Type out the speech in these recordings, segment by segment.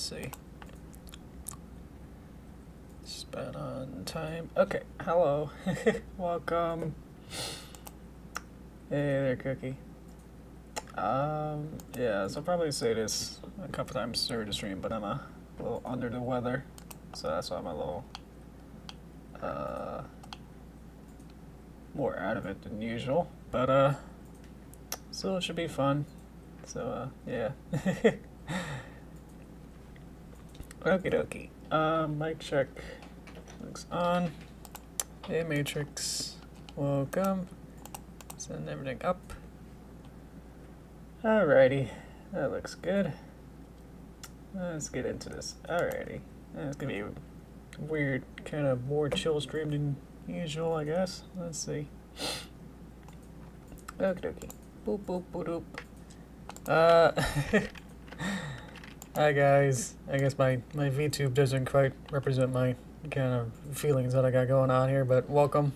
see. Spent on time. Okay, hello. Welcome. Hey there, Cookie. Yeah, so I'll probably say this a couple times during the stream, but I'm a little under the weather, so that's why I'm a little more out of it than usual. But still, it should be fun. So yeah. Okie dokie. Mic check. Looks on. Hey Matrix. Welcome. Send everything up. Alrighty. That looks good. Let's get into this. Alrighty. It's gonna be a weird, kind of more chill stream than usual, I guess. Let's see. Okie dokie. Boop boop boop doop. Hi guys. I guess my VTube doesn't quite represent my kind of feelings that I got going on here, but welcome.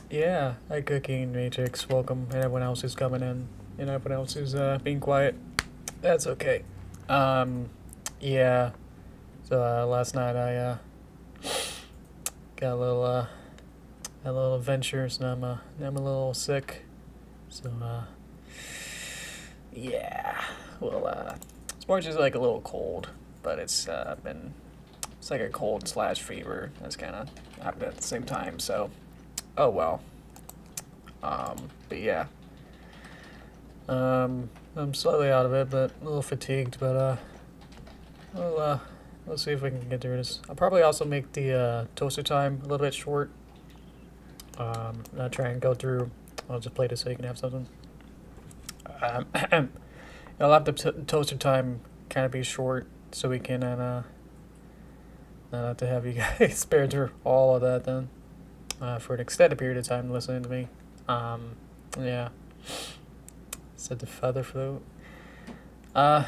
Yeah, hi Cookie and Matrix, welcome, and everyone else who's coming in, and everyone else who's being quiet. That's okay. Yeah. So last night I got a little adventure, so now I'm a little sick. So yeah. Well, it's more just like a little cold, but it's like a cold / fever that's kind of happened at the same time. So, oh well. But yeah. I'm slightly out of it, but a little fatigued. But we'll see if we can get through this. I'll probably also make the toaster time a little bit short. Not try and go through. I'll just play this so you can have something. I'll have the toaster time kind of be short so we can not have to have you guys spare through all of that then for an extended period of time listening to me. Yeah. Said the feather flu. I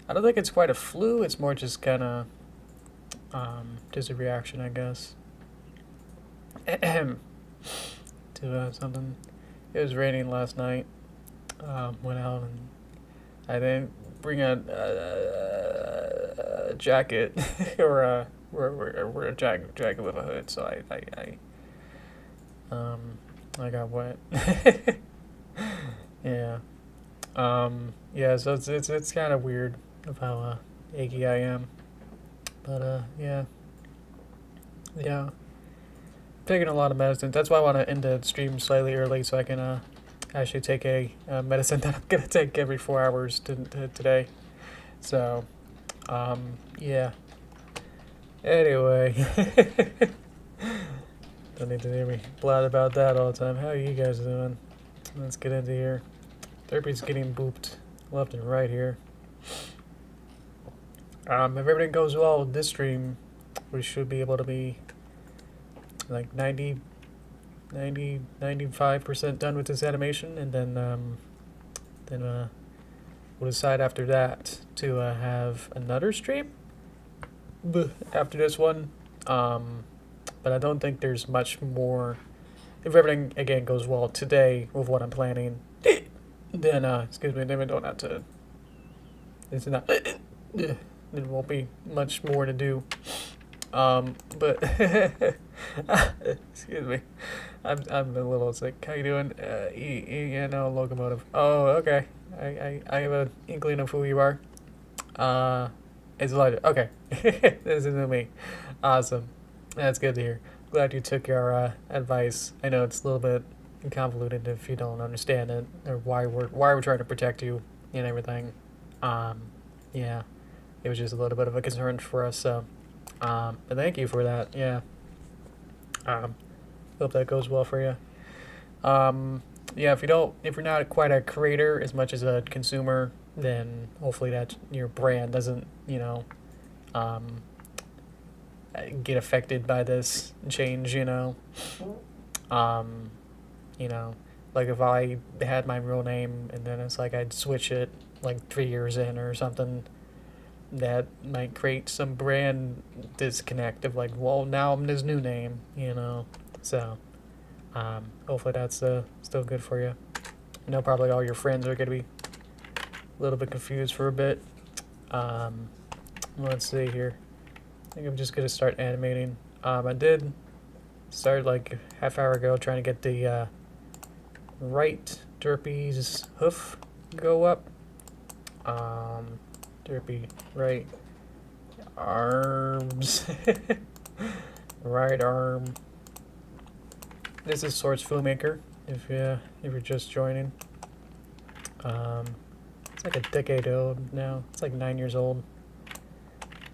don't think it's quite a flu. It's more just kind of just a reaction, I guess. To something. It was raining last night. Went out and I didn't bring a jacket or a jacket with a hood, so I got wet. Yeah. Yeah. So it's kind of weird of how achy I am, but yeah. Taking a lot of medicine. That's why I want to end the stream slightly early so I can actually take a medicine that I'm gonna take every 4 hours today. So, yeah. Anyway, don't need to hear me blat about that all the time. How are you guys doing? Let's get into here. Derpy's getting booped left and right here. If everything goes well with this stream, we should be able to be like 95% done with this animation, and then we'll decide after that to have another stream after this one. But I don't think there's much more. If everything again goes well today with what I'm planning, then excuse me, then we don't have to. It's not. There won't be much more to do. But excuse me, I'm a little sick. How you doing? Yeah, no, locomotive. Oh, okay. I have an inkling of who you are. It's Elijah. Okay, this isn't me. Awesome. That's good to hear. Glad you took our advice. I know it's a little bit convoluted if you don't understand it or why we're trying to protect you and everything. Yeah, it was just a little bit of a concern for us. So. But thank you for that. Yeah. Hope that goes well for you. Yeah. If you're not quite a creator as much as a consumer, then hopefully that your brand doesn't, get affected by this change. Like if I had my real name and then it's like I'd switch it like 3 years in or something. That might create some brand disconnect of like, well, now I'm this new name, So, hopefully that's still good for you. I know probably all your friends are gonna be a little bit confused for a bit. Let's see here. I think I'm just gonna start animating. I did start like half hour ago trying to get the right Derpy's hoof go up. Derpy right arms. Right arm. This is Source Filmmaker, if you're just joining. It's like a decade old now. It's like 9 years old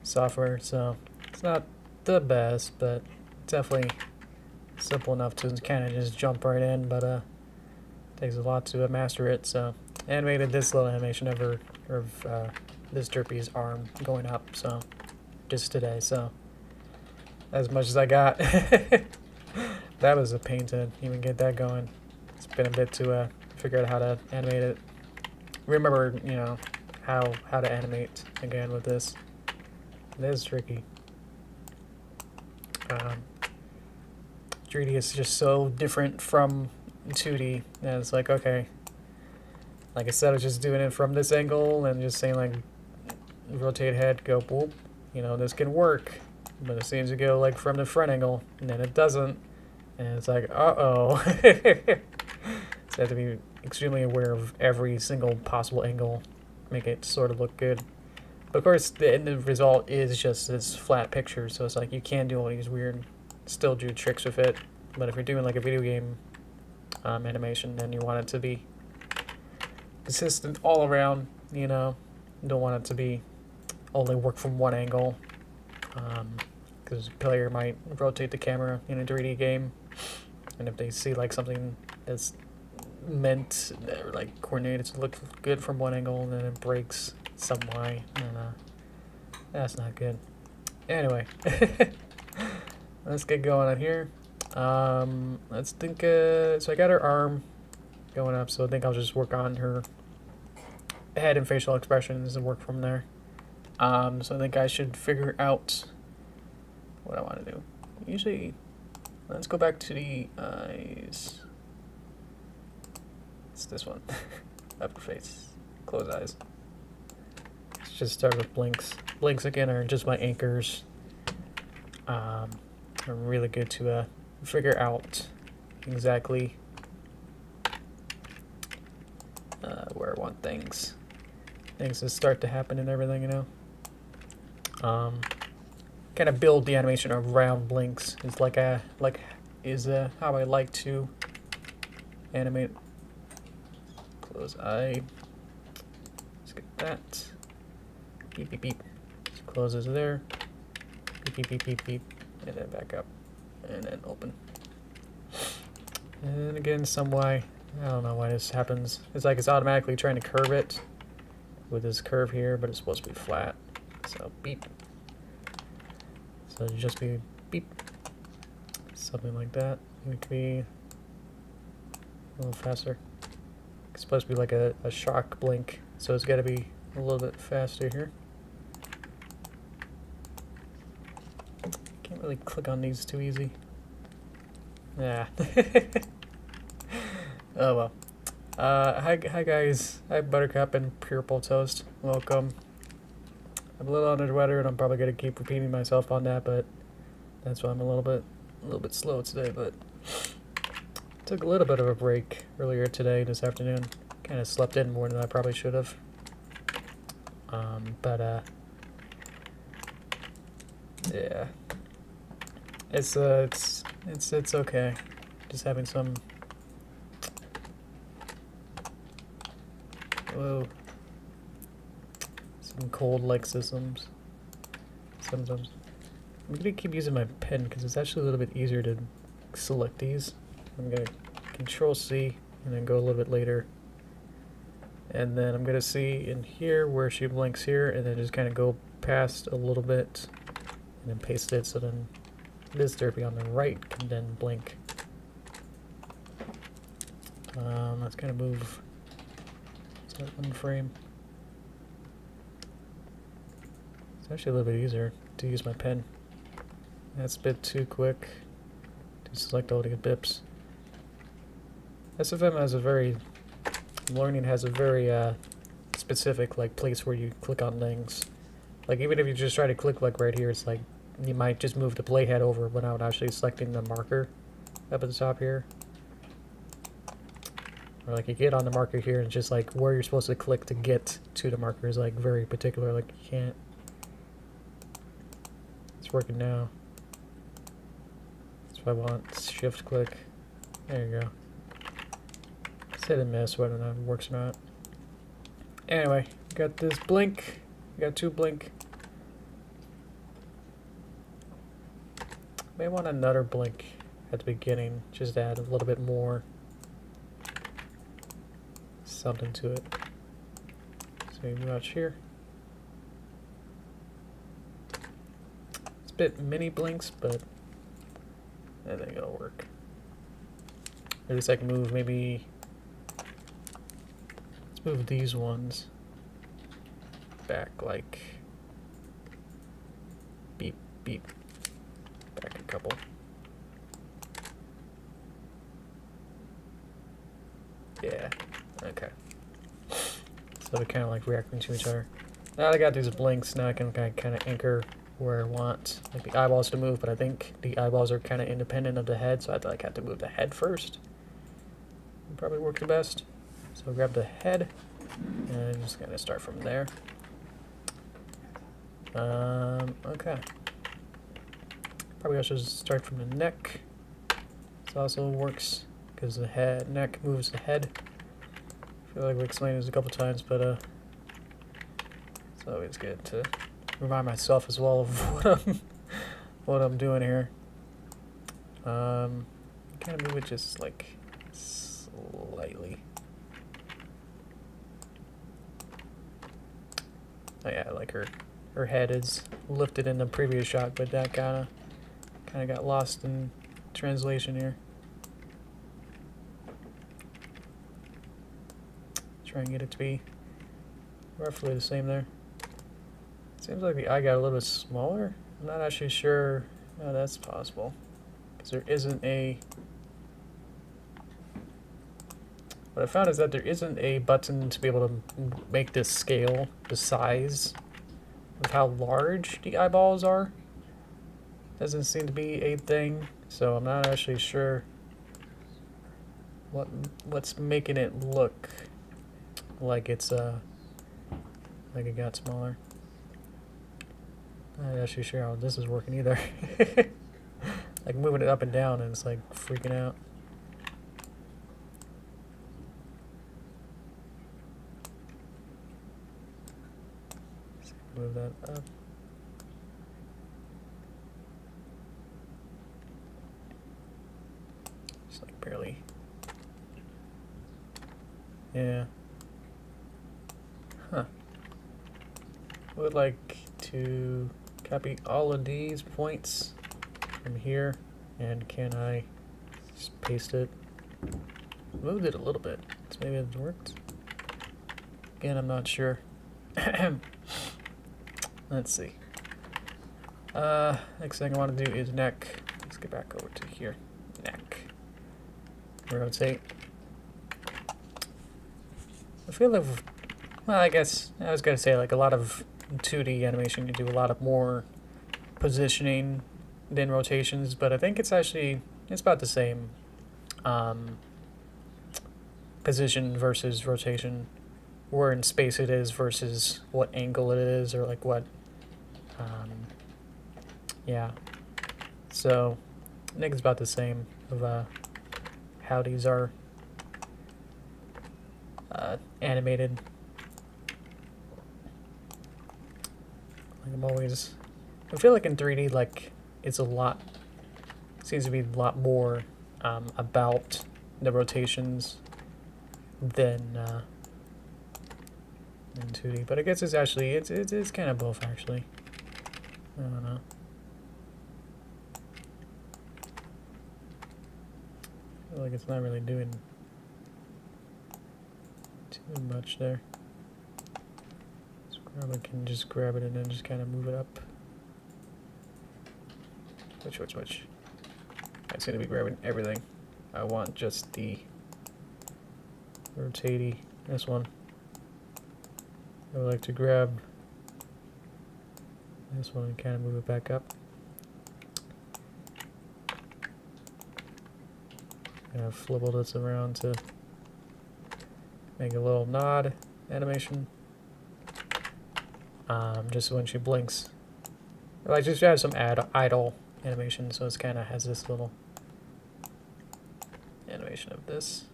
software, so it's not the best, but definitely simple enough to kind of just jump right in, but takes a lot to master it. So animated this little animation of this Derpy's arm going up, so just today, so as much as I got. That was a pain to even get that going. It's been a bit to figure out how to animate it. Remember, you know, how to animate again with this. It is tricky. 3D is just so different from 2D. And it's like, okay, like I said, I was just doing it from this angle and just saying like, rotate head, go boop. You know, this can work, but it seems to go like from the front angle, and then it doesn't. And it's like, uh-oh. So you have to be extremely aware of every single possible angle, make it sort of look good. But of course, the end result is just this flat picture, so it's like you can do all these weird, still do tricks with it. But if you're doing like a video game animation, then you want it to be consistent all around, you know. You don't want it to be only work from one angle, because the player might rotate the camera in a 3D game, and if they see like something that's meant or like coordinated to look good from one angle and then it breaks some way, and that's not good. Anyway, let's get going on here. Let's think. So I got her arm going up, so I think I'll just work on her head and facial expressions and work from there. So I think I should figure out what I want to do. Usually, let's go back to the eyes. It's this one. Upper face, close eyes. Let's just start with blinks. Blinks again are just my anchors. Are really good to figure out exactly where I want things to start to happen and everything, you know. Kind of build the animation around blinks is how I like to animate. Close eye. Let's get that. Beep beep beep. Just closes there. Beep beep beep beep beep, and then back up, and then open. And again, some way, I don't know why this happens. It's like it's automatically trying to curve it with this curve here, but it's supposed to be flat. So beep. So it'd just be beep. Something like that. It could be a little faster. It's supposed to be like a shock blink, so it's got to be a little bit faster here. Can't really click on these too easy. Yeah. Oh well. Hi guys. Hi Buttercup and Purple Toast. Welcome. I'm a little under the weather, and I'm probably gonna keep repeating myself on that, but that's why I'm a little bit slow today. But took a little bit of a break earlier today, this afternoon. Kind of slept in more than I probably should have. Yeah. It's okay. Just having some. Whoa. Some cold like systems. Sometimes. I'm gonna keep using my pen because it's actually a little bit easier to select these. I'm gonna Control C and then go a little bit later. And then I'm gonna see in here where she blinks here, and then just kind of go past a little bit and then paste it, so then this Derpy on the right can then blink. Let's kind of move that one frame. It's actually a little bit easier to use my pen. That's a bit too quick to select all the bips. SFM has a very, learning has a very specific like place where you click on things. Like even if you just try to click like right here, it's like you might just move the playhead over without actually selecting the marker up at the top here. Or like you get on the marker here and just like where you're supposed to click to get to the marker is like very particular. Like you can't. It's working now. That's what I want. Shift click. There you go. It's hit and miss whether or not it works or not. Anyway, got this blink. Got 2 blink. May want another blink at the beginning, just to add a little bit more something to it. So we watch here. It's a bit mini blinks, but I think it'll work. At least I can move maybe. Let's move these ones back like beep beep. Back a couple. Yeah. Okay. So they're kind of like reacting to each other. Now I got these blinks. Now I can kind of anchor where I want like the eyeballs to move, but I think the eyeballs are kind of independent of the head, so I like have to move the head first. It'll probably work the best. So grab the head and just gonna start from there. Okay. Probably I should start from the neck. This also works because the neck moves the head. I feel like we explained this a couple times, but it's always good to remind myself as well of what I'm doing here. Kind of move it just like slightly. Oh yeah, like her head is lifted in the previous shot, but that kind of got lost in translation here. Try and get it to be roughly the same there. Seems like the eye got a little bit smaller. I'm not actually sure how that's possible, because there isn't a. What I found is that there isn't a button to be able to make this scale the size of how large the eyeballs are. Doesn't seem to be a thing, so I'm not actually sure what's making it look like it's like it got smaller. I'm not actually sure how this is working either. Like moving it up and down and it's like freaking out. Move that up. Just like barely. Yeah. Huh. Would like to copy all of these points from here, and can I just paste it? Moved it a little bit, so maybe it worked. Again, I'm not sure. Let's see. Next thing I want to do is neck. Let's get back over to here. Neck. Rotate. I feel like, well, I guess I was gonna say like a lot of 2D animation, you do a lot of more positioning than rotations, but I think it's about the same. Position versus rotation. Where in space it is versus what angle it is, or like what, yeah. So I think it's about the same of how these are animated. Like I feel like in 3D, like it's seems to be a lot more about the rotations than in 2D, but I guess it's kind of both actually. I don't know. I feel like it's not really doing too much there. So I can just grab it and then just kind of move it up. Which? I'm going to be grabbing everything. I want just the rotatey. This one. I would like to grab this one and kind of move it back up. And I've flibbled this around to make a little nod animation. Just when she blinks. Like just have some idle animation, so it's kind of has this little animation of this.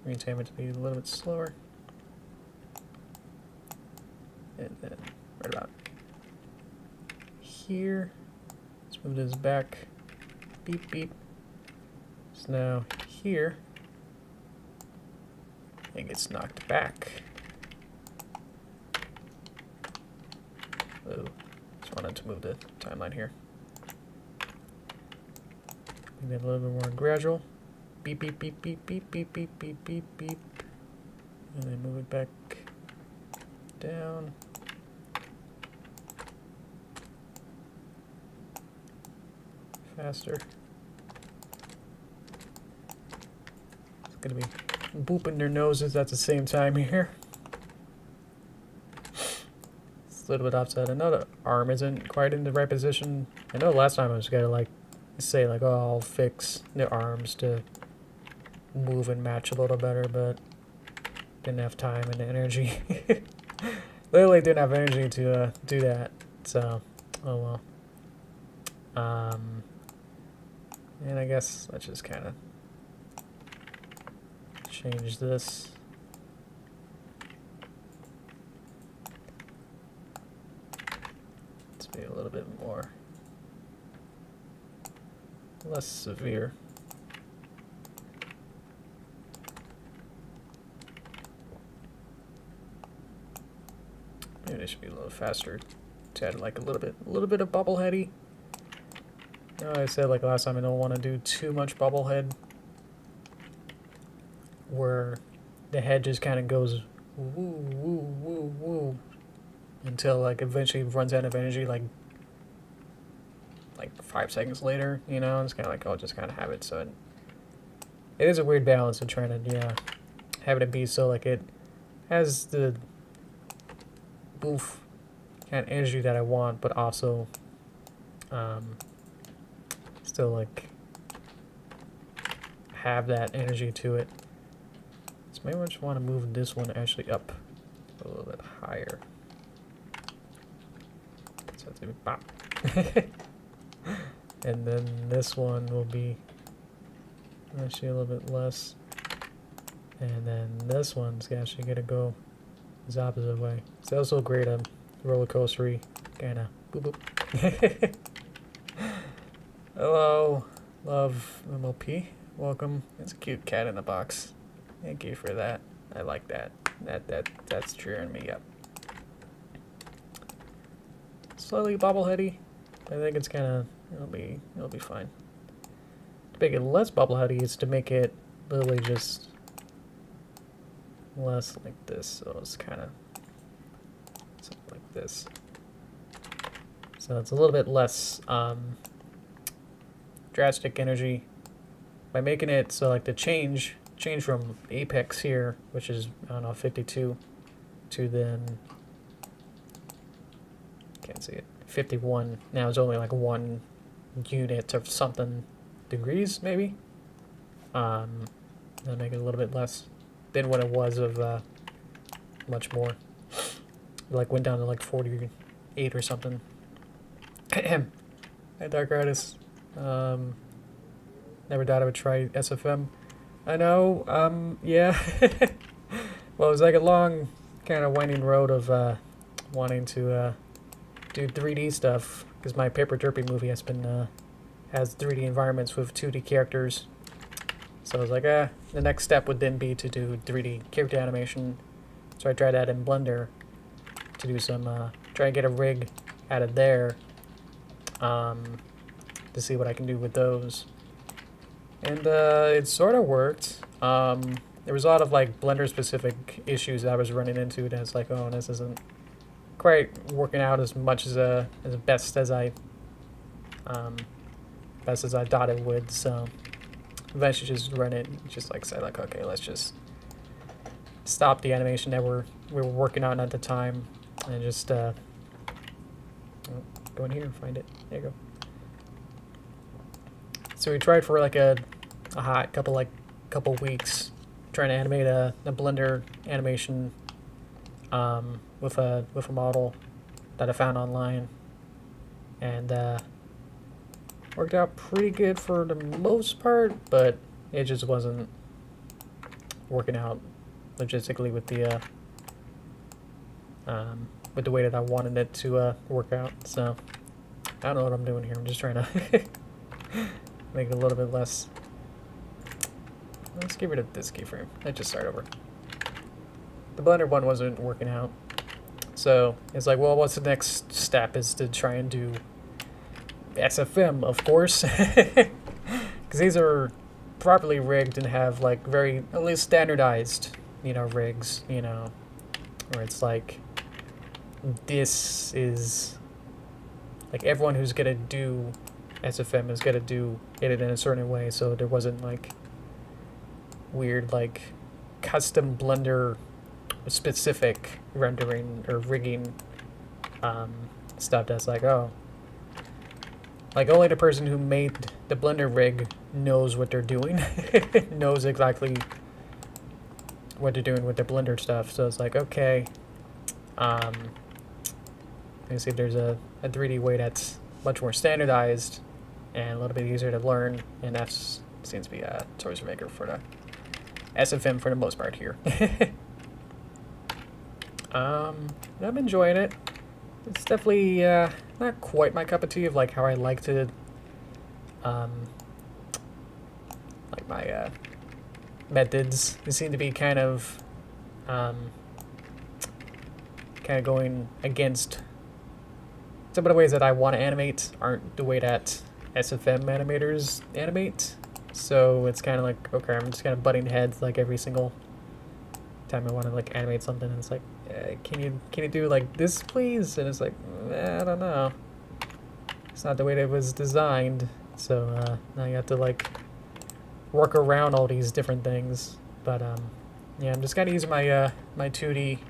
Retime it to be a little bit slower. And then right about here, let's move this back. Beep, beep. So now here, it gets knocked back. Oh, just wanted to move the timeline here. Make it a little bit more gradual. Beep, beep, beep, beep, beep, beep, beep, beep, beep, beep. And then move it back down. Faster. It's gonna be booping their noses at the same time here. It's a little bit offset. I know the arm isn't quite in the right position. I know last time I was gonna like say like, oh, I'll fix the arms to move and match a little better, but didn't have time and energy. Literally didn't have energy to do that. So, oh well. And I guess let's just kind of change this. Let's be a little bit more less severe. Maybe it should be a little faster to add like a little bit of bubbleheady. You know, I said like last time I don't want to do too much bubblehead where the head just kind of goes woo woo woo woo until like eventually runs out of energy like 5 seconds later, you know. It's kind of like I'll just kind of have it so it is a weird balance of trying to have it be so like it has the boof kind of energy that I want, but also still like have that energy to it. So maybe I just want to move this one actually up a little bit higher. So it's gonna be bop. And then this one will be actually a little bit less. And then this one's actually gonna go the opposite way. It's also great roller coastery kind of boop boop. Hello, love MLP. Welcome. It's a cute cat in a box. Thank you for that. I like that. That's cheering me up. Slightly bobbleheady. I think it's kind of it'll be fine. To make it less bobbleheady is to make it literally just less like this. So it's kind of something like this. So it's a little bit less drastic energy by making it so like the change from apex here, which is I don't know 52, to then can't see it 51. Now it's only like 1 unit of something degrees maybe. That'll make it a little bit less than what it was of much more. Like went down to like 48 or something. Hey, Dark Artist. Never thought I would try SFM. I know, yeah. Well, it was like a long, kind of winding road of wanting to do 3D stuff, because my Paper Derpy movie has 3D environments with 2D characters. So I was like, the next step would then be to do 3D character animation. So I tried that in Blender to do some, try and get a rig out of there. To see what I can do with those. And it sort of worked. There was a lot of like Blender specific issues that I was running into that's like, oh, this isn't quite working out as much as best as I thought it would. So eventually just run it, just like say like, okay, let's just stop the animation that we were working on at the time, and just oh, go in here and find it. There you go. So we tried for like a hot couple weeks trying to animate a Blender animation with a model that I found online, and worked out pretty good for the most part, but it just wasn't working out logistically with the way that I wanted it to work out. So I don't know what I'm doing here. I'm just trying to make it a little bit less. Let's get rid of this keyframe. Let's just start over. The Blender one wasn't working out, so it's like, well, what's the next step? Is to try and do SFM, of course, because these are properly rigged and have like very at least standardized, you know, rigs, you know, where it's like this is like everyone who's gonna do SFM is gonna do it in a certain way, so there wasn't like weird like custom Blender specific rendering or rigging stuff that's like, oh, like only the person who made the Blender rig knows what they're doing, knows exactly what they're doing with the Blender stuff. So it's like, okay, let me see if there's a 3D way that's much more standardized and a little bit easier to learn, and that seems to be Toys Filmmaker for the SFM for the most part here. I'm enjoying it. It's definitely not quite my cup of tea of like how I like to like my methods. They seem to be kind of going against some of the ways that I want to animate aren't the way that SFM animators animate. So it's kind of like, okay, I'm just kind of butting heads like every single time I want to like animate something, and it's like, can you do like this, please? And it's like, I don't know. It's not the way that it was designed. So now you have to like work around all these different things. But yeah, I'm just kind of using my my 2D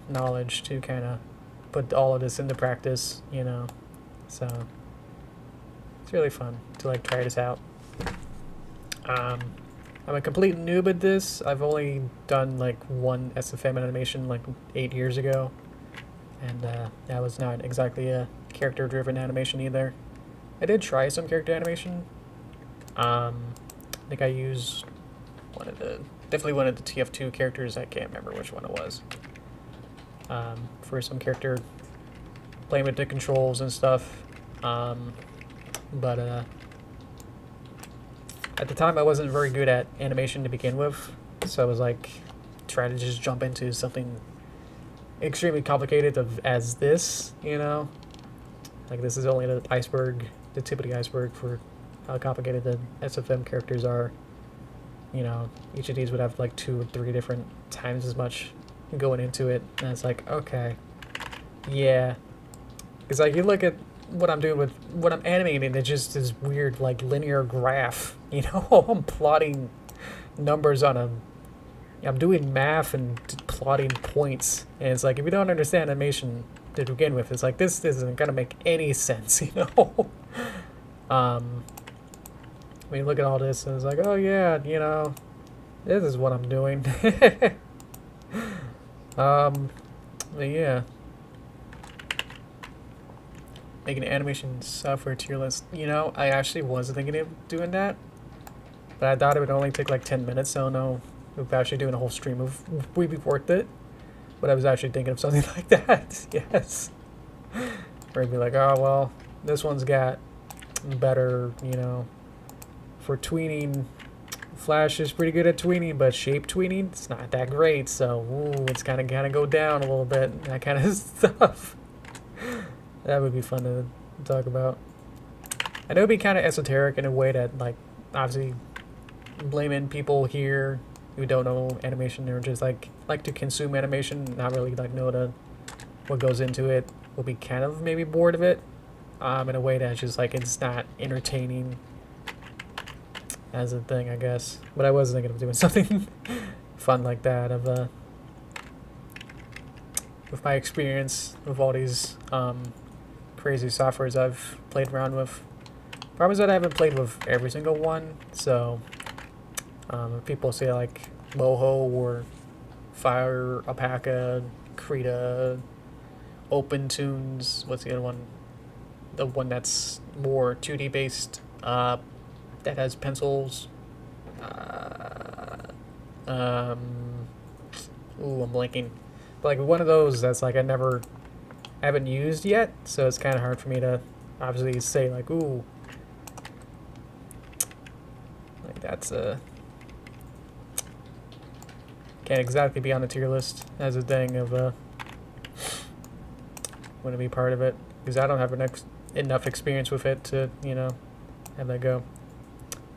knowledge to kind of put all of this into practice, you know. So it's really fun to like try this out. I'm a complete noob at this. I've only done like one SFM animation like 8 years ago, and that was not exactly a character-driven animation either. I did try some character animation. I think I used definitely one of the TF2 characters. I can't remember which one it was. For some character playing with the controls and stuff. But at the time I wasn't very good at animation to begin with, so I was like trying to just jump into something extremely complicated as this, you know? Like this is only the iceberg, the tip of the iceberg for how complicated the SFM characters are. You know, each of these would have like 2 or 3 different times as much going into it, and it's like, okay, yeah. It's like you look at what I'm doing with what I'm animating, it's just this weird like linear graph, you know. I'm plotting numbers on I'm doing math and plotting points, and it's like if you don't understand animation to begin with, it's like this isn't gonna make any sense, you know. When you look at all this, and it's like, oh yeah, you know, this is what I'm doing. But yeah. Making an animation software tier list. You know, I actually was thinking of doing that, but I thought it would only take like 10 minutes, so no, if actually doing a whole stream would be worth it. But I was actually thinking of something like that, yes. Where it'd be like, oh, well, this one's got better, you know, for tweening. Flash is pretty good at tweening, but shape tweening, it's not that great, so ooh, it's kind of go down a little bit, that kind of stuff. That would be fun to talk about. I know it'd be kind of esoteric in a way that, like, obviously blaming people here who don't know animation or just like to consume animation, not really like know what goes into it, will be kind of maybe bored of it, in a way that's just like it's not entertaining as a thing, I guess. But I was thinking of doing something fun like that of with my experience with all these crazy softwares I've played around with. Problem is that I haven't played with every single one, so if people say like Moho or Fire Alpaca, Krita, OpenTunes, what's the other one? The one that's more 2D based, that has pencils. Ooh, I'm blanking. But like one of those that's like I haven't used yet, so it's kind of hard for me to obviously say like, ooh, like that's can't exactly be on the tier list as a thing of want to be part of it, because I don't have enough experience with it to, you know, have that go.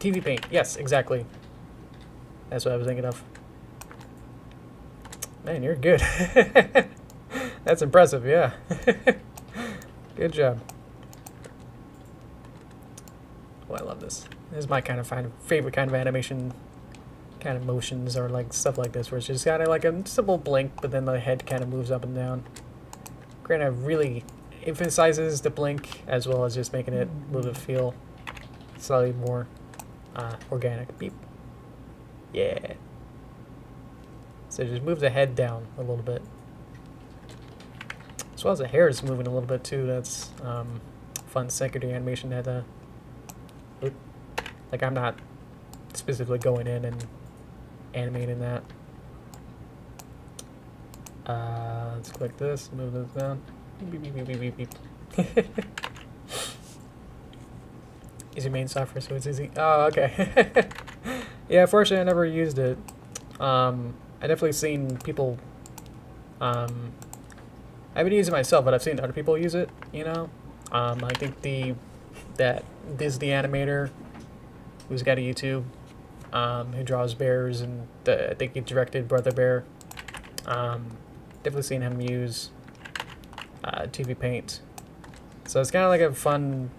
TV Paint, yes, exactly. That's what I was thinking of. Man, you're good. That's impressive, yeah. Good job. Oh, I love this. This is my kind of favorite kind of animation, kind of motions, or like stuff like this, where it's just kind of like a simple blink, but then the head kind of moves up and down. Kind of really emphasizes the blink, as well as just making it a little bit feel slightly more organic. Beep. Yeah. So just move the head down a little bit. As well as the hair is moving a little bit too. That's fun secondary animation that like I'm not specifically going in and animating that. Let's click this, move this down. Beep, beep, beep, beep, beep, beep. Easy main software, so it's easy. Oh, okay. Yeah, fortunately I never used it. I definitely seen people, I haven't used it myself, but I've seen other people use it, you know? I think that Disney animator, who's got a YouTube, who draws bears, and I think he directed Brother Bear. Definitely seen him use TV Paint. So it's kind of like a fun,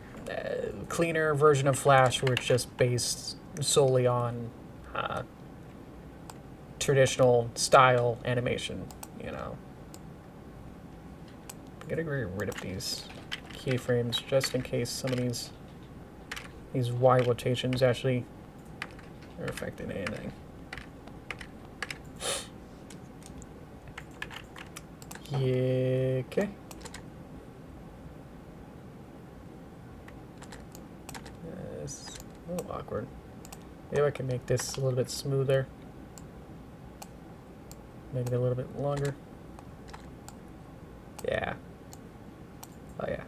cleaner version of Flash, where it's just based solely on traditional style animation, you know. I'm gonna get rid of these keyframes just in case some of these Y rotations actually are affecting anything. Yeah, okay. It's a little awkward. Maybe I can make this a little bit smoother. Make it a little bit longer. Yeah. Oh yeah.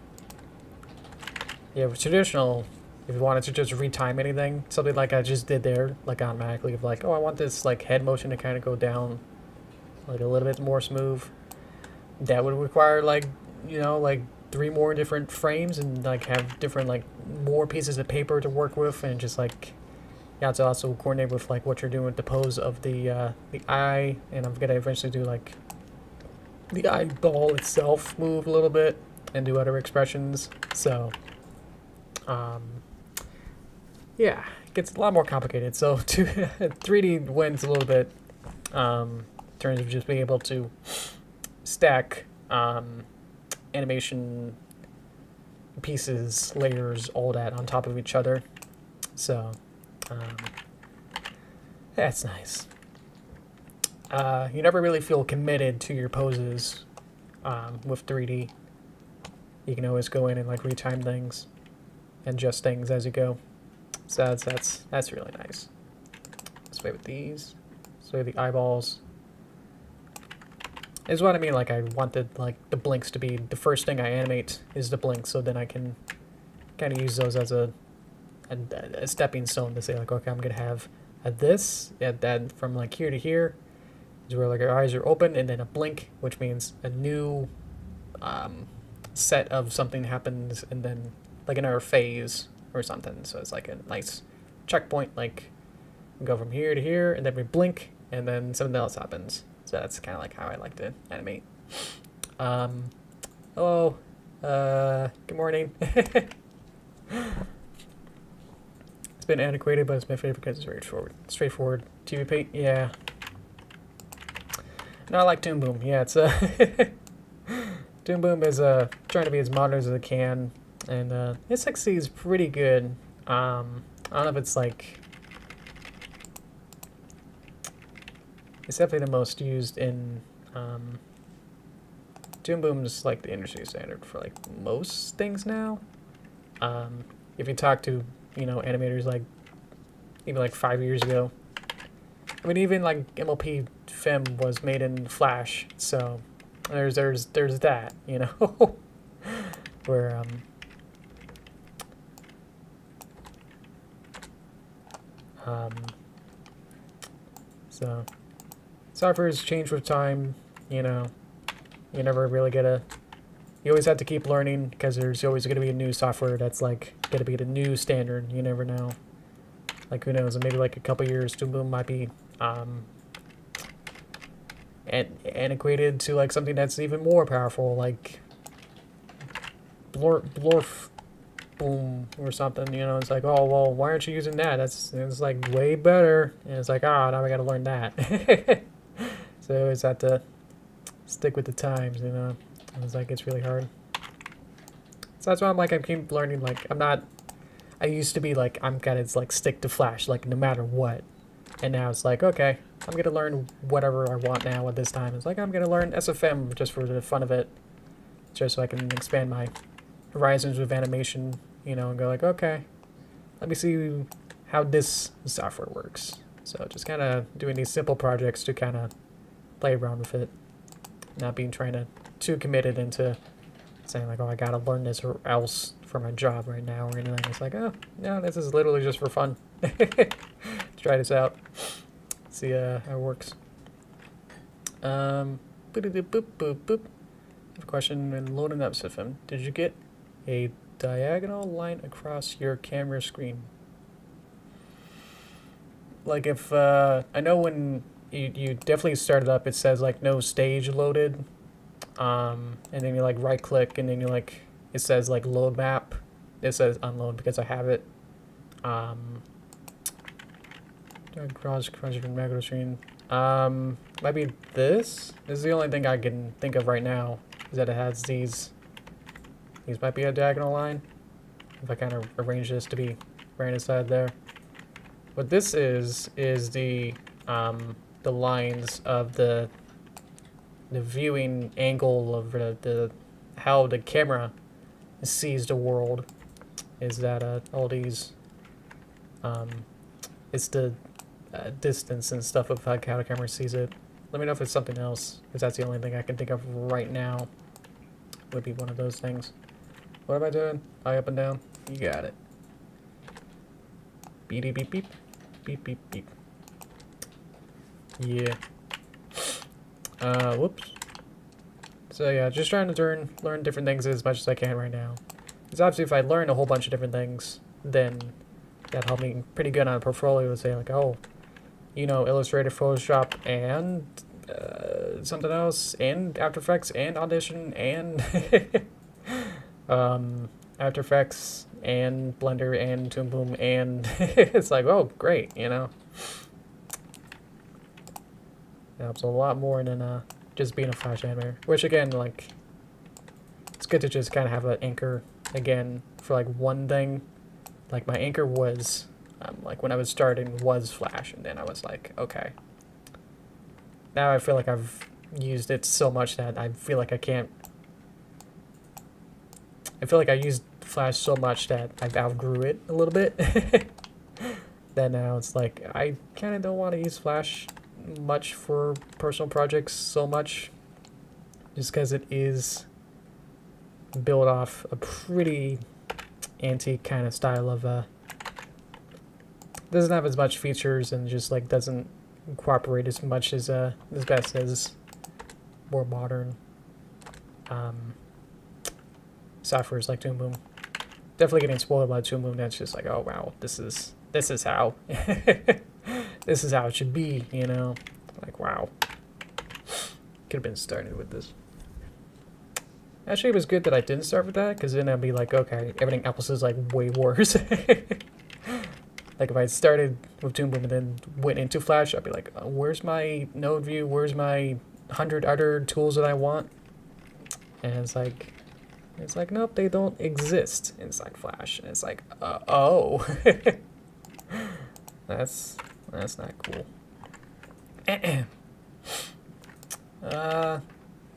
Yeah, with traditional, if you wanted to just retime anything, something like I just did there, like automatically, of like, oh, I want this like head motion to kind of go down like a little bit more smooth. That would require like, you know, like 3 more different frames, and like have different like more pieces of paper to work with, and just like you have to also coordinate with like what you're doing with the pose of the eye, and I'm gonna eventually do like the eyeball itself move a little bit and do other expressions. So yeah, it gets a lot more complicated. So 3D wins a little bit in terms of just being able to stack animation pieces, layers, all that on top of each other. So that's nice. You never really feel committed to your poses with 3D. You can always go in and like retime things and adjust things as you go. So that's really nice. Let's play with these. So the eyeballs is what I mean. Like I wanted like the blinks to be the first thing I animate is the blink, so then I can kind of use those as a stepping stone to say like, okay, I'm gonna have this at that from like here to here is where like our eyes are open, and then a blink, which means a new set of something happens, and then like another phase or something. So it's like a nice checkpoint, like we go from here to here, and then we blink, and then something else happens. So that's kind of like how I like to animate. Hello, good morning. It's been antiquated, but it's my favorite because it's very straightforward. TV Paint, yeah. No, I like Toon Boom. Yeah, it's Toon Boom is trying to be as modern as it can, and it succeeds pretty good. I don't know if it's like it's definitely the most used in Toon Boom is like the industry standard for like most things now. If you talk to animators like even like 5 years ago, I mean even like MLP Film was made in Flash, so there's that where so software's change with time. You never really you always have to keep learning because there's always going to be a new software that's like going to be the new standard. You never know. Like who knows? Maybe like a couple years, Toon Boom might be antiquated to like something that's even more powerful, like Blorf Boom or something. It's like, oh well, why aren't you using that? It's like way better. And it's like, now I got to learn that. So it's have to stick with the times. It's like it's really hard. So that's why I'm like I keep learning. Like I used to be like I'm gonna like stick to Flash like no matter what, and now it's like okay, I'm gonna learn whatever I want now at this time. It's like I'm gonna learn SFM just for the fun of it, just so I can expand my horizons with animation, and go like okay, let me see how this software works. So just kind of doing these simple projects to kind of play around with it, not being too committed into saying like, oh, I gotta learn this or else for my job right now or anything. It's like, oh, no, this is literally just for fun. Try this out. See how it works. Boop, boop, boop, boop. I have a question when loading up SFM. Did you get a diagonal line across your camera screen? Like if, I know when you definitely started up, it says like no stage loaded. And then you like right click and then you like it says like load map. It says unload because I have it. Cross your macro screen. Might be this. This is the only thing I can think of right now is that it has these. These might be a diagonal line. If I kind of arrange this to be right inside there. What this is the lines of the viewing angle of the how the camera sees the world. Is that all these it's the distance and stuff of how the camera sees it. Let me know if it's something else, because that's the only thing I can think of right now. Would be one of those things. What am I doing? Eye up and down. You got it. Beep beep beep beep beep beep beep. Yeah. Whoops. So yeah, just trying to learn different things as much as I can right now. Because obviously if I learn a whole bunch of different things, then that'd help me pretty good on a portfolio to say like, oh, Illustrator, Photoshop, and something else, and After Effects, and Audition, and After Effects, and Blender, and Toon Boom, and it's like, oh, great, Helps a lot more than just being a Flash animator. Which again, like, it's good to just kind of have an anchor again for like one thing. Like my anchor was, like when I was starting was Flash, and then I was like, okay. Now I feel like I've used it so much that I feel like I can't. I feel like I used Flash so much that I've outgrew it a little bit. Then now it's like I kind of don't want to use Flash much for personal projects so much, just because it is built off a pretty antique kind of style of doesn't have as much features and just like doesn't cooperate as much as best as more modern softwares like Toon Boom. Definitely getting spoiled by Toon Boom. That's just like, oh wow, this is how this is how it should be, Like wow, could have been started with this. Actually, it was good that I didn't start with that, because then I'd be like, okay, everything else is like way worse. Like if I started with Toon Boom and then went into Flash, I'd be like, where's my node view? Where's my 100 other tools that I want, and it's like nope, they don't exist inside Flash, and it's like oh, that's not cool.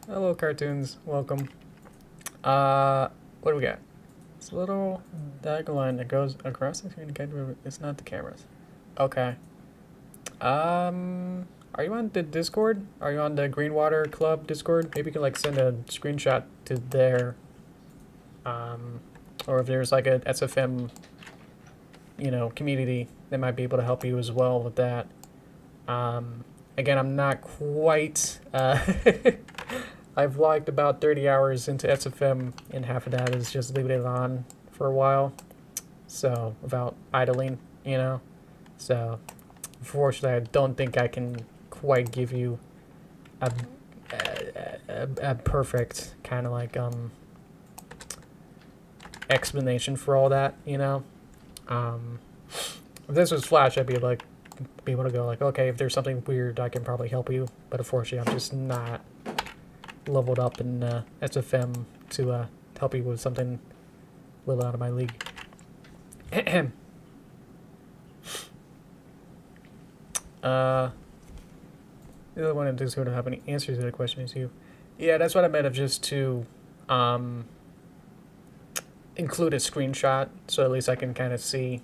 Hello cartoons, welcome. What do we got? It's a little diagonal line that goes across the screen. It's not the cameras. Okay. Are you on the Discord? Are you on the Greenwater Club Discord? Maybe you can like send a screenshot to there. Or if there's like a SFM, you know, community that might be able to help you as well with that. Again, I'm not quite, I've logged about 30 hours into SFM, and half of that is just leaving it on for a while. So, without idling, you know. So, unfortunately, I don't think I can quite give you a perfect kind of like, explanation for all that, you know. If this was Flash, I'd be able to go like, okay, if there's something weird, I can probably help you. But unfortunately, I'm just not leveled up in SFM to help you with something a little out of my league. The other one that doesn't have any answers to the question is you. Yeah, that's what I meant of just to include a screenshot, so at least I can kind of see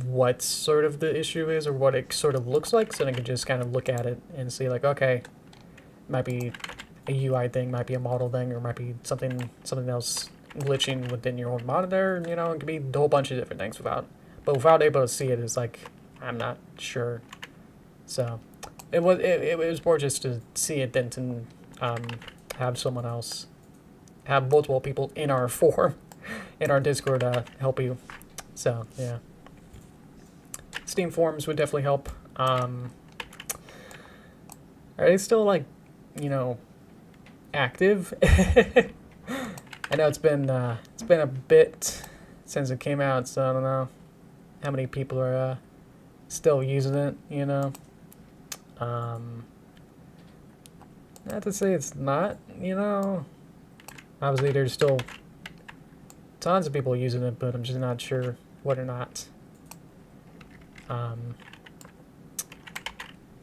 what sort of the issue is or what it sort of looks like, so then I can just kind of look at it and see like, okay, might be a UI thing, might be a model thing, or might be something else glitching within your own monitor, you know. It could be a whole bunch of different things without able to see it is like, I'm not sure. So it was more just to see it than to have someone else, have multiple people in our forum, in our Discord help you. So yeah, Steam forums would definitely help. Are they still like, you know, active? I know it's been a bit since it came out, so I don't know how many people are still using it, you know. Not to say it's not, you know. Obviously, there's still tons of people using it, but I'm just not sure whether or not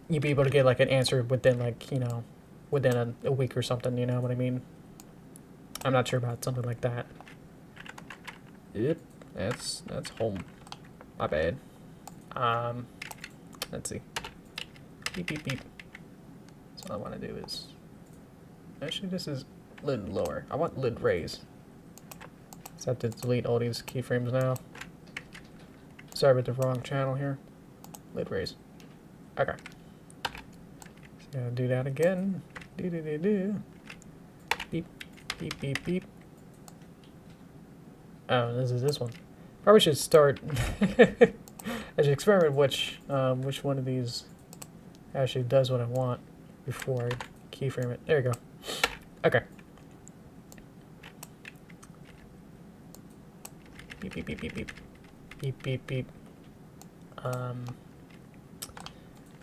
you'd be able to get like an answer within like, you know, within a week or something, you know what I mean? I'm not sure about something like that. Yep, that's home. My bad. Let's see. Beep beep beep. So all I want to do is, actually this is lid lower. I want lid raise. So I have to delete all these keyframes now. Sorry about the wrong channel here. Lid raise. Okay. So gotta do that again. Do. Beep beep beep beep. Oh, this is this one. Probably should start. I should experiment which one of these actually does what I want before I keyframe it. There you go. Okay. Beep beep beep beep beep. Beep beep beep.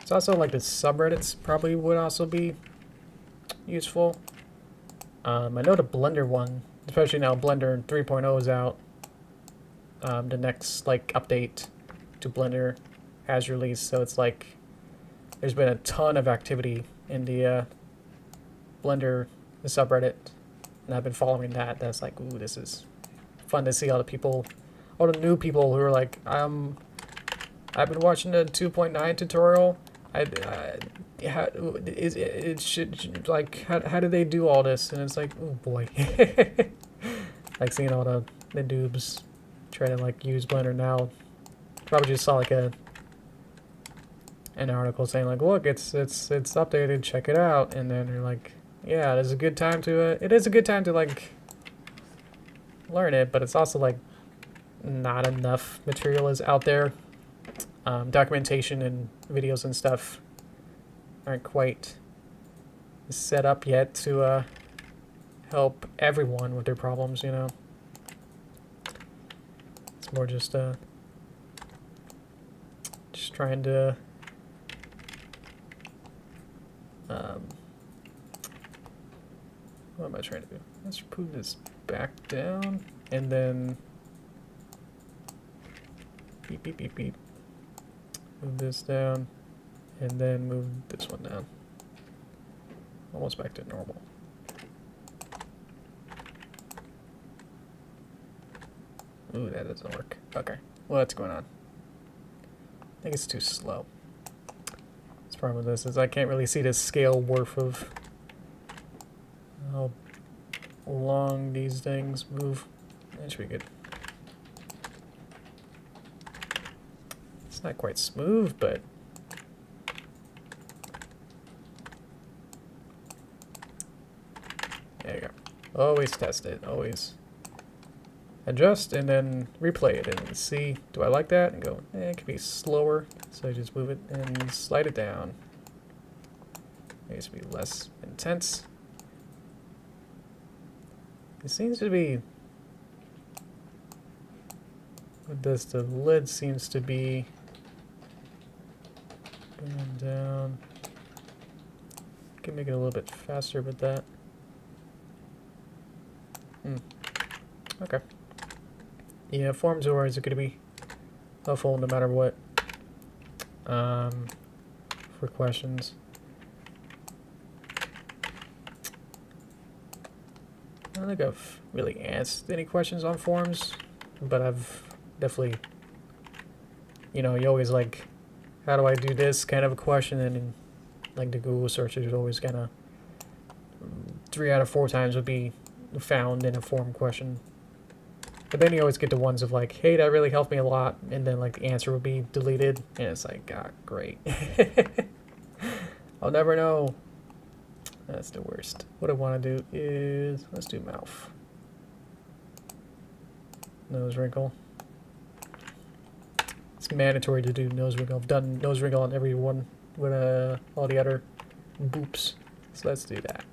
It's also like the subreddits probably would also be useful. I know the Blender one, especially now Blender 3.0 is out. The next like update to Blender has released, so it's like there's been a ton of activity in the Blender subreddit, and I've been following that. That's like, ooh, this is fun to see all the people, all the new people who are like, I've been watching the 2.9 tutorial. It should like how do they do all this? And it's like, oh boy, like seeing all the noobs try to like use Blender now. Probably just saw like an article saying like, look, it's updated, check it out, and then you're like, yeah, it is a good time to like learn it, but it's also like not enough material is out there. Documentation and videos and stuff aren't quite set up yet to help everyone with their problems, you know. It's more just trying to am I trying to do? Let's move this back down, and then beep, beep, beep, beep. Move this down, and then move this one down. Almost back to normal. Ooh, that doesn't work. Okay, what's going on? I think it's too slow. The problem with this is I can't really see the scale worth of how long these things move. That should be good. It's not quite smooth, but there you go. Always test it, always. Adjust and then replay it and see, do I like that? And go, it could be slower. So I just move it and slide it down. It needs to be less intense. It seems to be, with this, the lid seems to be going down. I can make it a little bit faster with that. Okay. Yeah, forms are always going to be helpful no matter what. For questions. I don't think I've really answered any questions on forums, but I've definitely, you know, you always like, how do I do this kind of a question, and like the Google searches is always kind of 3 out of 4 times would be found in a forum question. But then you always get the ones of like, hey, that really helped me a lot, and then like the answer would be deleted, and it's like, God, great. I'll never know. That's the worst. What I want to do is, let's do mouth. Nose wrinkle. It's mandatory to do nose wrinkle. I've done nose wrinkle on every one with all the other boops. So let's do that.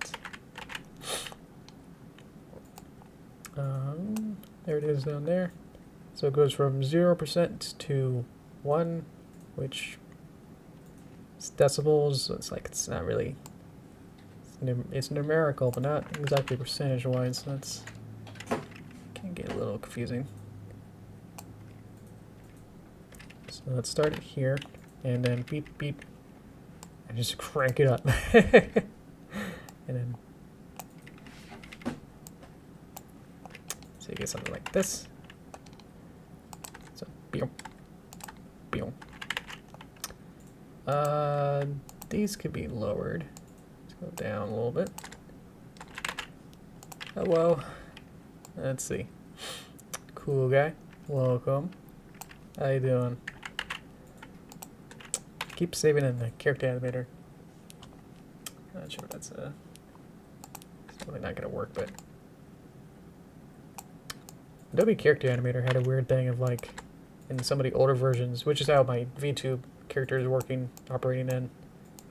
There it is down there. So it goes from 0% to 1, which is decibels. So it's like, it's not really, it's numerical, but not exactly percentage-wise. So that's, can get a little confusing. So let's start it here, and then beep, beep, and just crank it up. And then, so you get something like this. So, beep, beep. These could be lowered. Let's go down a little bit. Hello. Let's see. Cool guy. Welcome. How you doing? Keep saving in the character animator. Not sure if that's it's probably not gonna work, but Adobe Character Animator had a weird thing of like in some of the older versions, which is how my VTube character is operating in.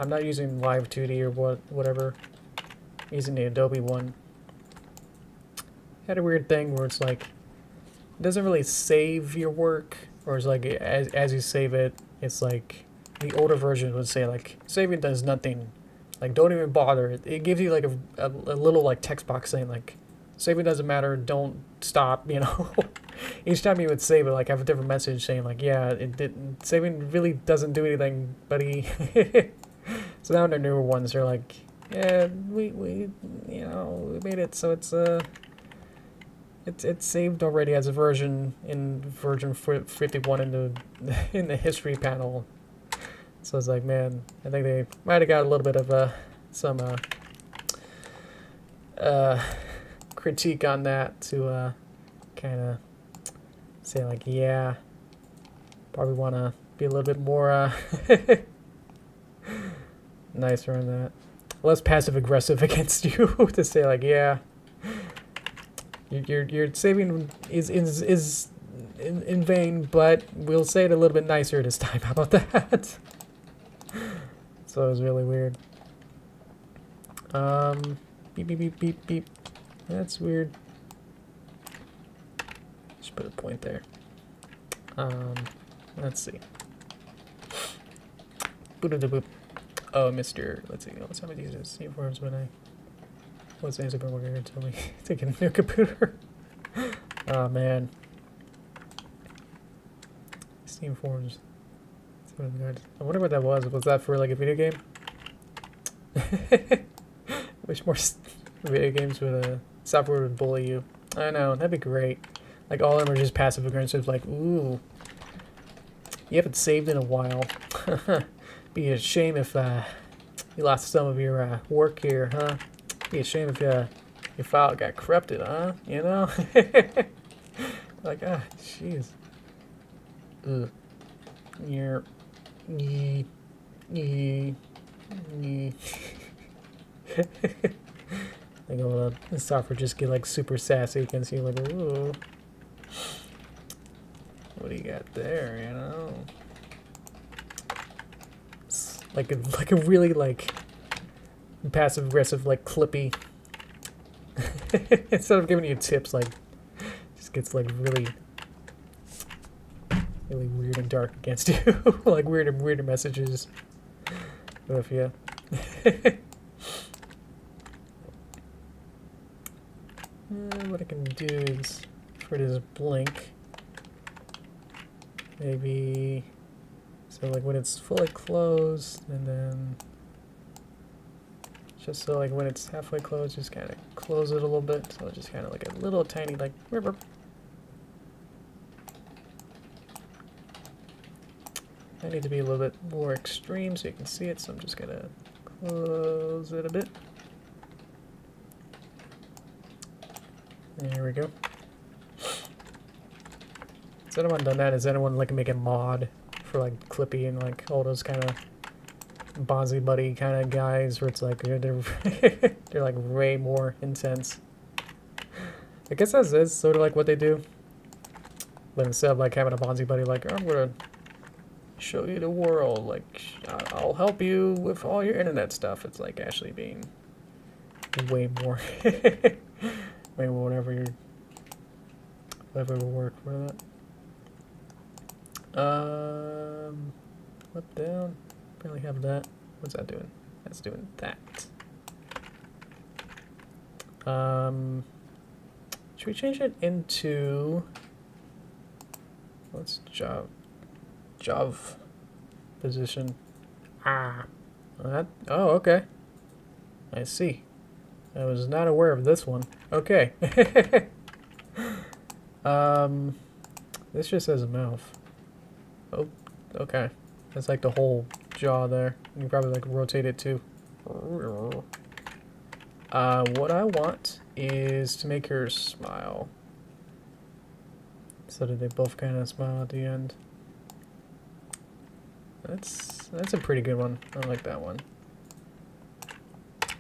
I'm not using Live 2D or whatever. I'm using the Adobe one. Had a weird thing where it's like it doesn't really save your work, or it's like as you save it, it's like the older version would say like saving does nothing, like don't even bother. It gives you like a little like text box saying like saving doesn't matter, don't stop, you know. Each time you would save it, like have a different message saying like, yeah, saving really doesn't do anything, buddy. So now in the newer ones they're like, yeah, we you know, we made it so it's saved already as a version in version 51 in the history panel. So it's like, man, I think they might have got a little bit of some critique on that to kind of say like, yeah, probably want to be a little bit more nicer on that, less passive aggressive against you to say like, yeah, your saving is in vain, but we'll say it a little bit nicer this time. How about that? So it was really weird. Beep, beep, beep, beep, beep. That's weird. Just put a point there. Let's see. Boop. Oh, Mr. Let's see. What time of these is uniforms when I What's Nancy been working here? Tell me to get a new computer. Oh man. Steam forms. I wonder what that was. Was that for like a video game? Wish more video games with software would bully you. I know, that'd be great. Like all of them are just passive aggressive, like, ooh. You haven't saved in a while. Be a shame if you lost some of your work here, huh? Be a shame if your file got corrupted, huh? You know? Like, ah, jeez. Ugh. You're... Like all the software just get like super sassy against you, like, ooh. What do you got there, you know? It's like a really like passive aggressive, like clippy. Instead of giving you tips, like just gets like really weird and dark against you. Like weirder messages. But yeah. What I can do is for this blink, maybe so like when it's fully closed, and then just so like when it's halfway closed, just kind of close it a little bit, so just kind of like a little tiny like river. I need to be a little bit more extreme so you can see it, so I'm just gonna close it a bit. There we go. Has anyone done that? Has anyone like make a mod for like Clippy and like all those kind of Bonzi Buddy kind of guys where it's like they're they're like way more intense? I guess that's sort of like what they do. But instead of like having a Bonzi Buddy like, I'm gonna show you the world, like I'll help you with all your internet stuff, it's like actually being way more maybe whatever will work for that. Flip down. Barely have that. What's that doing? That's doing that. Should we change it into what's Jov position? Oh, okay. I see. I was not aware of this one. Okay. This just has a mouth. Oh, okay. That's like the whole jaw there. You can probably like rotate it too. What I want is to make her smile. So that they both kind of smile at the end. That's a pretty good one. I like that one.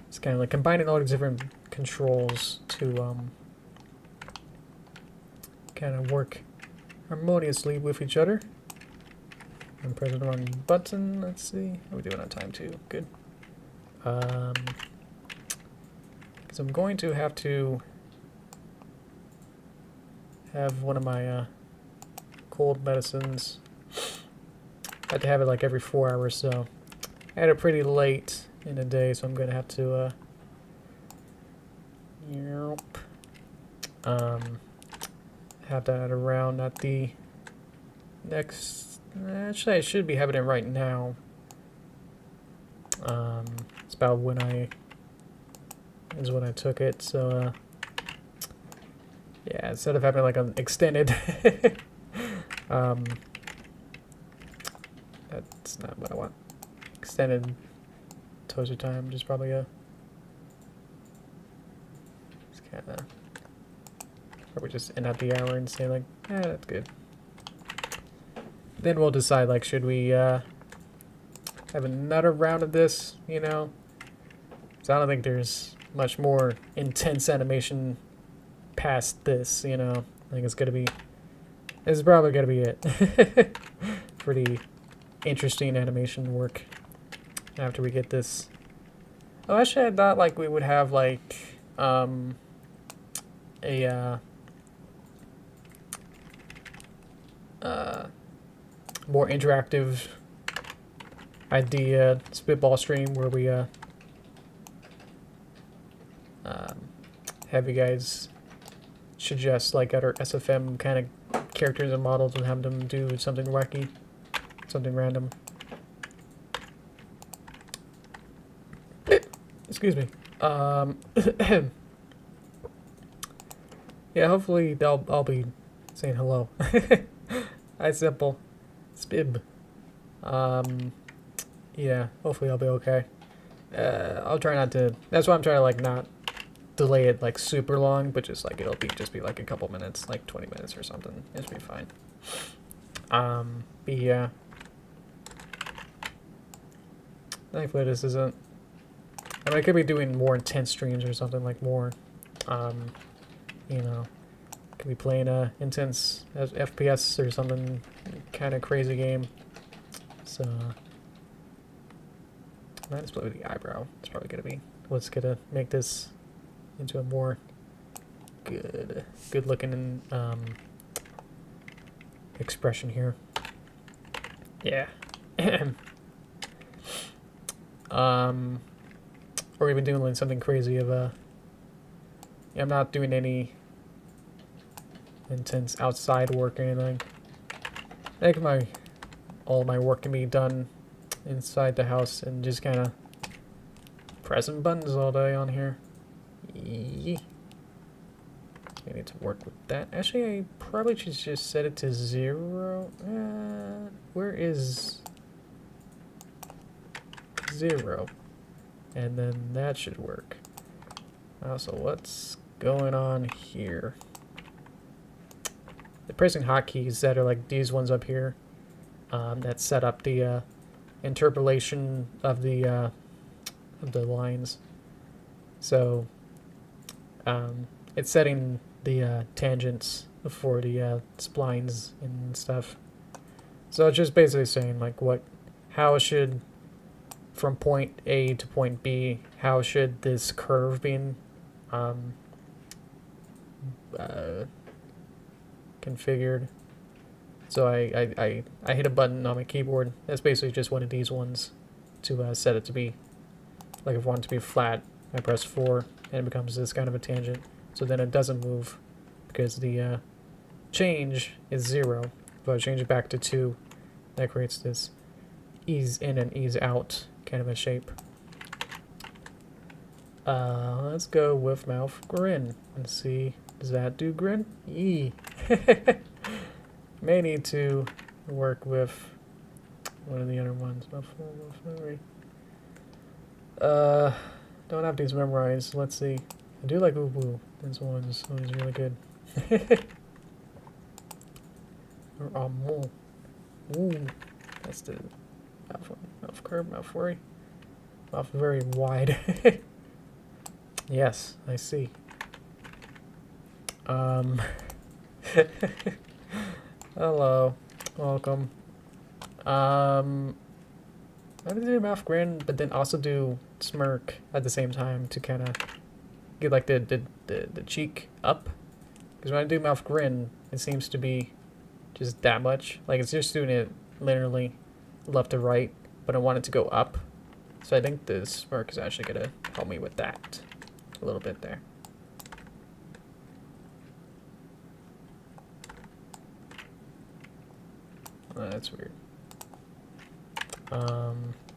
It's kind of like combining all these different controls to kind of work harmoniously with each other. I'm pressing the wrong button. Let's see. How are we doing on time too? Good. Because I'm going to have one of my cold medicines. I have to have it like every 4 hours, so I had it pretty late in the day, so I'm gonna have to have that around at the next. Actually, I should be having it right now. It's about when I took it, so yeah, instead of having like an extended that's not what I want. Extended toaster time, just probably it's kinda probably just end at the hour and say like, that's good. Then we'll decide like, should we have another round of this, you know? So I don't think there's much more intense animation past this, you know. I think this is probably gonna be it. Pretty interesting animation work after we get this. Oh, actually I thought like we would have like a more interactive idea spitball stream where we have you guys suggest like other SFM kind of characters and models and have them do something wacky, something random. Excuse me. Yeah, hopefully I'll be saying hello. Hi, Simple. Spib. Yeah, hopefully I'll be okay. I'll try not to. That's why I'm trying to like not delay it like super long, but just like it'll just be like a couple minutes, like 20 minutes or something. It'll be fine. But yeah. Thankfully this isn't. I mean, I could be doing more intense streams or something, like more, you know, could be playing a intense FPS or something, kind of crazy game. So, I might just play with the eyebrow. It's probably gonna be what's gonna make this into a more good looking expression here. Yeah. Or even doing like something crazy of a. Yeah, I'm not doing any intense outside work or anything. I think all my work can be done inside the house and just kind of pressing buttons all day on here. I need to work with that. Actually, I probably should just set it to 0. Where is 0? And then that should work. So what's going on here? The pressing hotkeys that are like these ones up here that set up the interpolation of the lines. So it's setting the tangents for the splines and stuff. So it's just basically saying like how should, from point A to point B, how should this curve be configured. So I hit a button on my keyboard. That's basically just one of these ones to set it to be. Like if I want it to be flat, I press 4 and it becomes this kind of a tangent. So then it doesn't move because the change is 0. If I change it back to 2, that creates this ease in and ease out kind of a shape. Let's go with mouth grin and see, does that do grin? Yee. May need to work with one of the other ones. Don't have these memorized. Let's see. I do like Ubu. This one's really good. Or ooh, that's the mouth curve, mouth worry. Mouth very wide. Yes, I see. Hello, welcome. I would do mouth grin, but then also do smirk at the same time to kind of get like the cheek up. Because when I do mouth grin, it seems to be just that much. Like it's just doing it linearly left to right, but I want it to go up. So I think the smirk is actually gonna help me with that a little bit there. Oh, that's weird.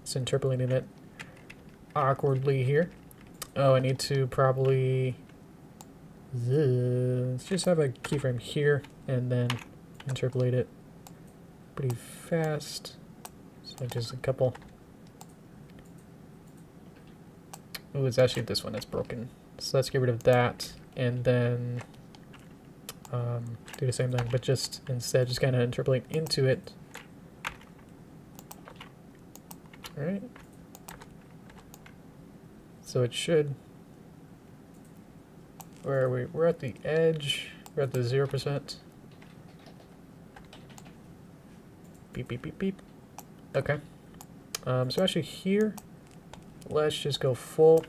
It's interpolating it awkwardly here. Oh, I need to probably let's just have a keyframe here and then interpolate it pretty fast. So just a couple. Oh, it's actually this one that's broken. So let's get rid of that and then do the same thing, but just instead just kind of interpolate into it. Alright. So it should. Where are we? We're at the edge. We're at the 0%. Beep, beep, beep, beep. Okay. So actually here, let's just go full.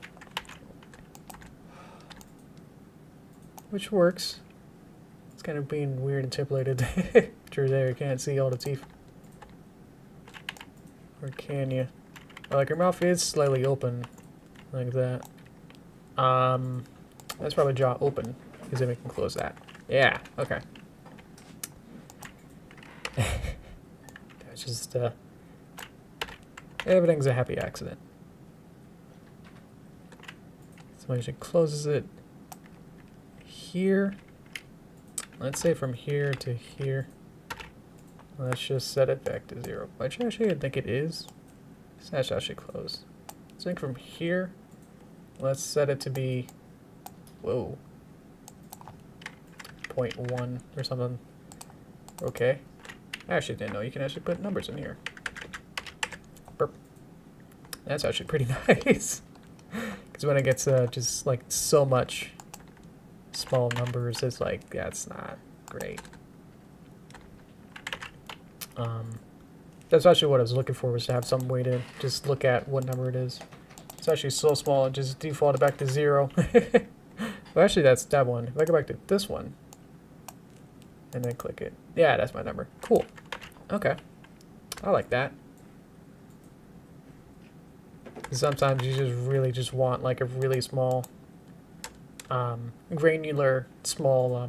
Which works. It's kind of being weird interpolated. Through there, you can't see all the teeth. Or can you? Like your mouth is slightly open, like that. That's probably jaw open, because then we can close that. Yeah, okay. It's just, everything's a happy accident. So I should closes it here. Let's say from here to here. Let's just set it back to 0. Actually, I think it is. That's actually close. So I think from here, let's set it to be, whoa, 0.1 or something. Okay. I actually didn't know you can actually put numbers in here. Burp. That's actually pretty nice. Because when it gets just like so much small numbers, it's like, that's not great. That's actually what I was looking for, was to have some way to just look at what number it is. It's actually so small, it just defaulted back to 0. Well, actually, that's that one. If I go back to this one, and then click it. Yeah, that's my number. Cool. Okay. I like that. Sometimes you just really just want like a really small, granular, small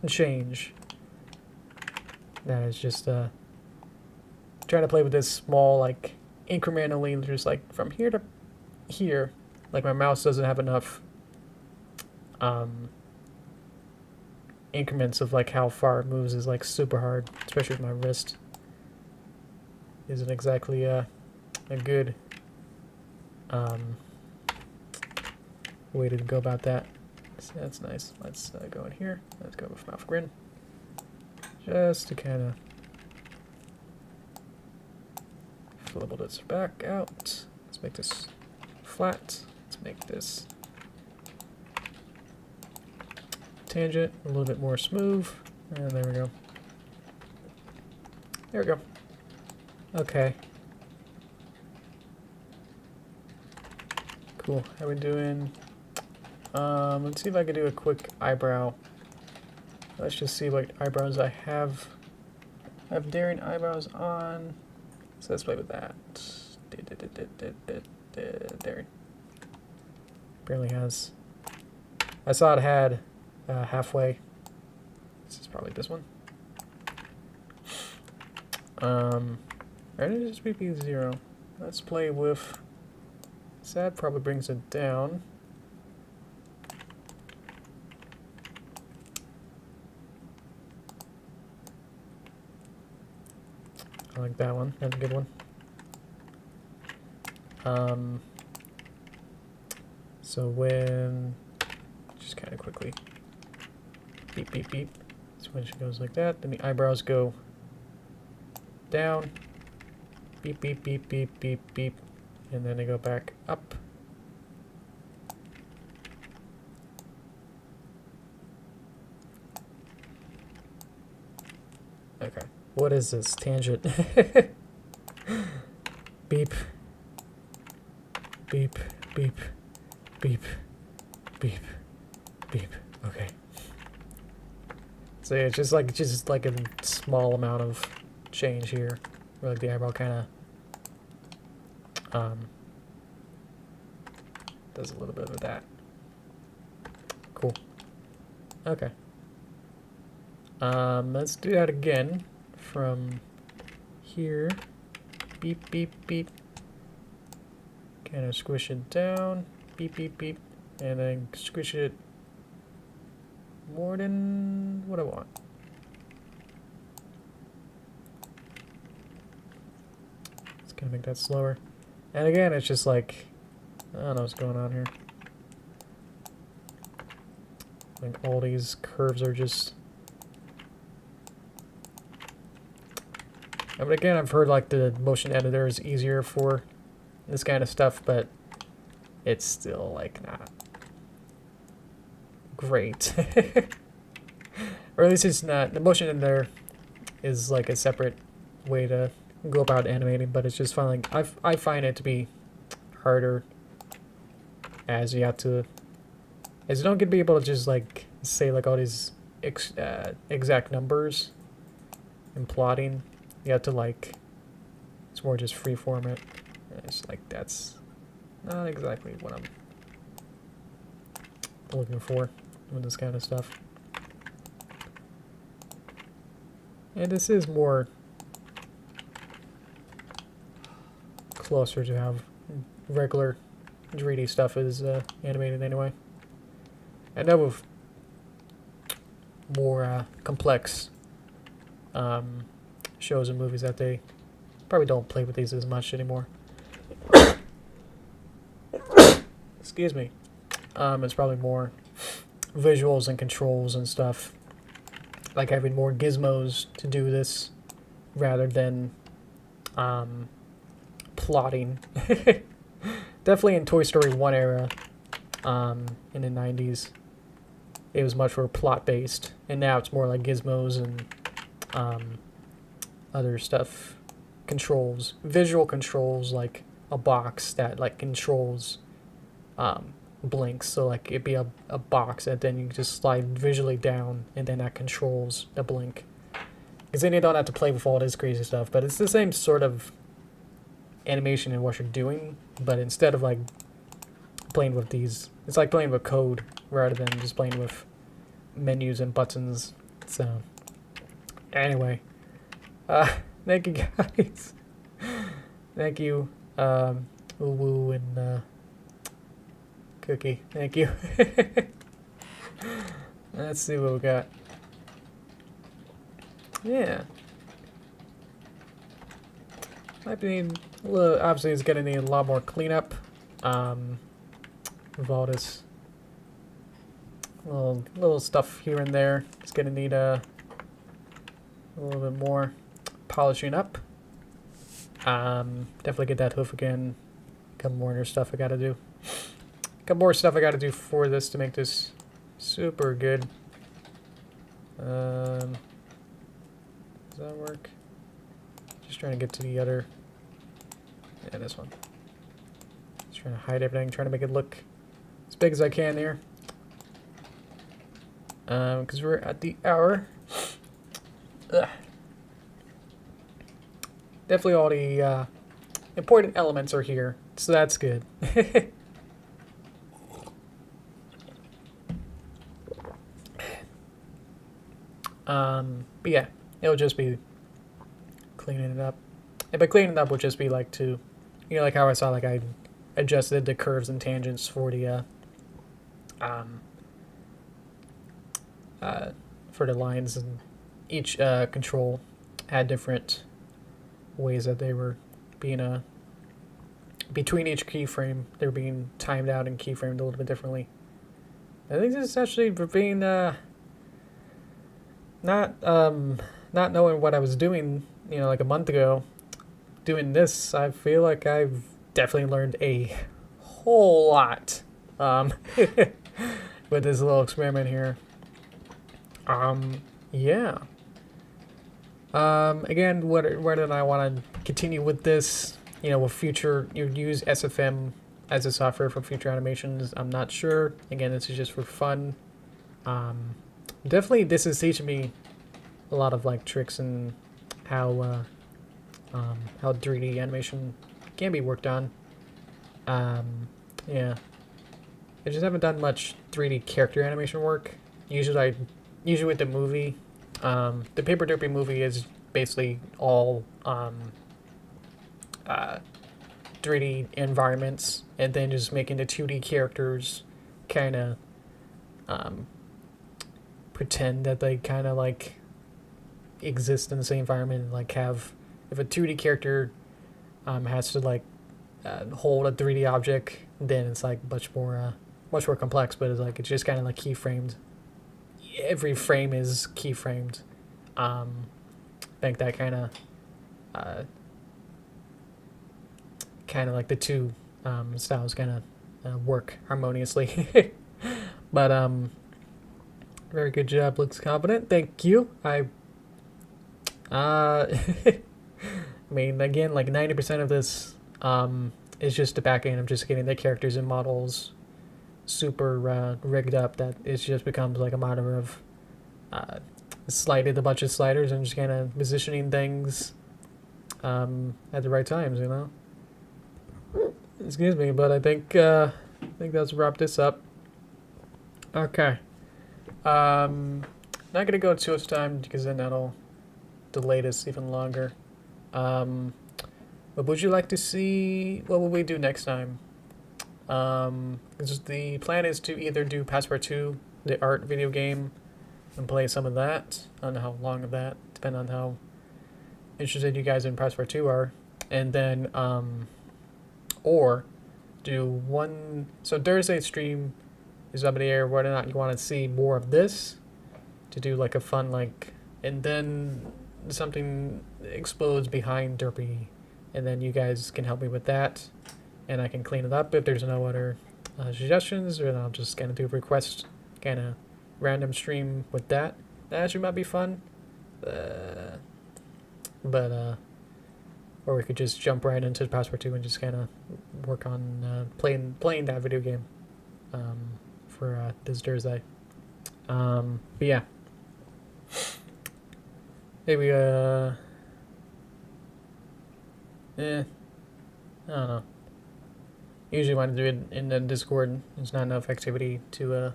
change. That is just trying to play with this small, like incrementally, just like from here to here. Like my mouse doesn't have enough increments of like how far it moves is like super hard, especially with my wrist. Isn't exactly a good way to go about that. So that's nice. Let's go in here. Let's go with mouth grin. Just to kind of flibble this back out. Let's make this flat. Let's make this tangent a little bit more smooth. And there we go. There we go. Okay. Cool. How we doing? Let's see if I can do a quick eyebrow. Let's just see what eyebrows I have. I have daring eyebrows on. So let's play with that. Daring. Barely has. I saw it had halfway. This is probably this one. Or did it just be 0? Let's play with. So that probably brings it down. I like that one. That's a good one. So when, just kind of quickly, beep, beep, beep. So when she goes like that, then the eyebrows go down, beep, beep, beep, beep, beep, beep, and then they go back up. Okay. What is this? Tangent. Beep. Beep. Beep. Beep. Beep. Beep. Okay. So yeah, it's just like a small amount of change here. Where like the eyebrow kinda does a little bit of that. Cool. Okay. Let's do that again from here. Beep, beep, beep. Kind of squish it down. Beep, beep, beep. And then squish it more than what I want. It's gonna make that slower. And again, it's just like, I don't know what's going on here. Like all these curves are just. I mean, again, I've heard like the motion editor is easier for this kind of stuff, but it's still like not great. Or at least it's not. The motion editor is like a separate way to go about animating, but it's just fun. Like I find it to be harder as you have to, as you don't get to be able to just like say like all these exact numbers and plotting. You have to like, it's more just free form it. And it's like, that's not exactly what I'm looking for with this kind of stuff. And this is more closer to how regular 3D stuff is animated anyway. I know with more complex shows and movies that they probably don't play with these as much anymore. Excuse me. It's probably more visuals and controls and stuff, like having more gizmos to do this rather than plotting. Definitely in Toy Story 1 era, in the 90s, it was much more plot based, and now it's more like gizmos and other stuff, controls, visual controls, like a box that like controls blinks. So like it'd be a box and then you just slide visually down and then that controls the blink. Because then you don't have to play with all this crazy stuff, but it's the same sort of animation in what you're doing, but instead of like playing with these, it's like playing with code rather than just playing with menus and buttons. So anyway, thank you guys. Thank you, Woo and Cookie. Thank you. Let's see what we got. Yeah. Might be a little, obviously it's gonna need a lot more cleanup. With all this little stuff here and there. It's gonna need a little bit more polishing up. Definitely get that hoof again. A couple more other stuff I gotta do. A couple more stuff I gotta do for this to make this super good. Does that work? Just trying to get to the other. Yeah, this one. Just trying to hide everything, trying to make it look as big as I can here. Because we're at the hour. Ugh. Definitely all the important elements are here, so that's good. But yeah, it'll just be cleaning it up. And by cleaning it up would just be like to, you know, like how I saw, like I adjusted the curves and tangents for the lines, and each control had different ways that they were being between each keyframe, they were being timed out and keyframed a little bit differently. I think this is actually for being not knowing what I was doing, you know, like a month ago, doing this. I feel like I've definitely learned a whole lot with this little experiment here. Yeah. Again, whether I want to continue with this, you know, with future, you use SFM as a software for future animations, I'm not sure. Again, this is just for fun. Definitely, this is teaching me a lot of like tricks and how 3D animation can be worked on. Yeah, I just haven't done much 3D character animation work. Usually with the movie, the Paper Derpy movie is basically all 3D environments, and then just making the 2D characters kind of pretend that they kind of like exist in the same environment, and like have, if a 2D character has to like hold a 3D object, then it's like much more complex, but it's just kind of like keyframed. Every frame is keyframed. I think that kind of like the two styles kind of work harmoniously. But very good job, looks confident. Thank you. I mean, again, like 90% of this is just the back end of just getting the characters and models super rigged up, that it just becomes like a matter of sliding a bunch of sliders and just kind of positioning things at the right times, you know. Excuse me, but I think let's wrap this up. Okay. Not gonna go too much time because then that'll delay this even longer. What would you like to see? What will we do next time? The plan is to either do Passport 2, the art video game, and play some of that. I don't know how long of that, depending on how interested you guys in Passport 2 are. And then, or do one. So Thursday stream is up in the air whether or not you want to see more of this, to do like a fun, like, and then something explodes behind Derpy, and then you guys can help me with that, and I can clean it up if there's no other suggestions, or then I'll just kind of do a request, kind of random stream with that. That actually might be fun. Or we could just jump right into Passport 2 and just kind of work on playing that video game for this Thursday. But yeah. Maybe, I don't know. Usually when I do it in the Discord, there's not enough activity to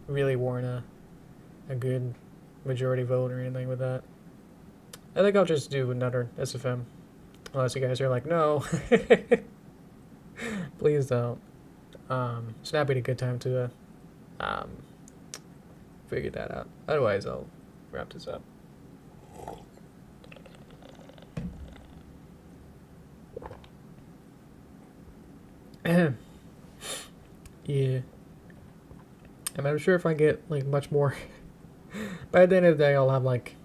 really warrant a good majority vote or anything with that. I think I'll just do another SFM. Unless you guys are like, no. Please don't. It's not been a good time to figure that out. Otherwise, I'll wrap this up. Yeah. I'm not sure if I get like much more. By the end of the day, I'll have like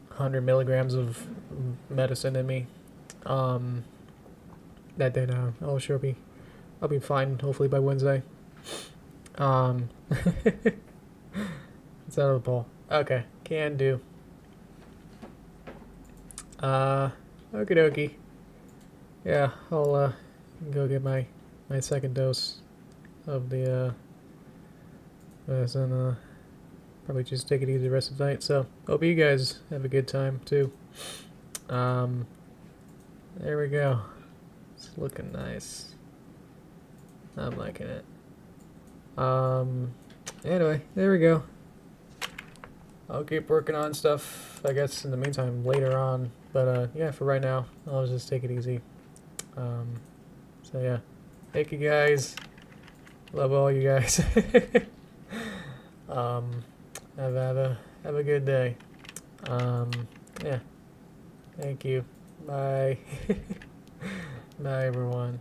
100 milligrams of medicine in me. That day now, I'll be fine. Hopefully by Wednesday. It's out of the ball. Okay, can do. Okie dokie. Yeah, I'll go get my second dose of the medicine. Probably just take it easy the rest of the night. So hope you guys have a good time too. There we go. It's looking nice. I'm liking it. Anyway, there we go. I'll keep working on stuff, I guess, in the meantime later on. But yeah, for right now, I'll just take it easy. So yeah, thank you guys. Love all you guys. Have a good day. Yeah. Thank you. Bye. Bye everyone.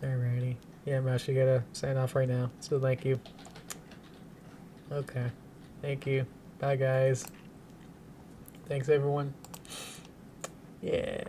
Alrighty. Yeah, I'm actually gonna sign off right now. So thank you. Okay. Thank you. Bye guys. Thanks everyone. Yeah.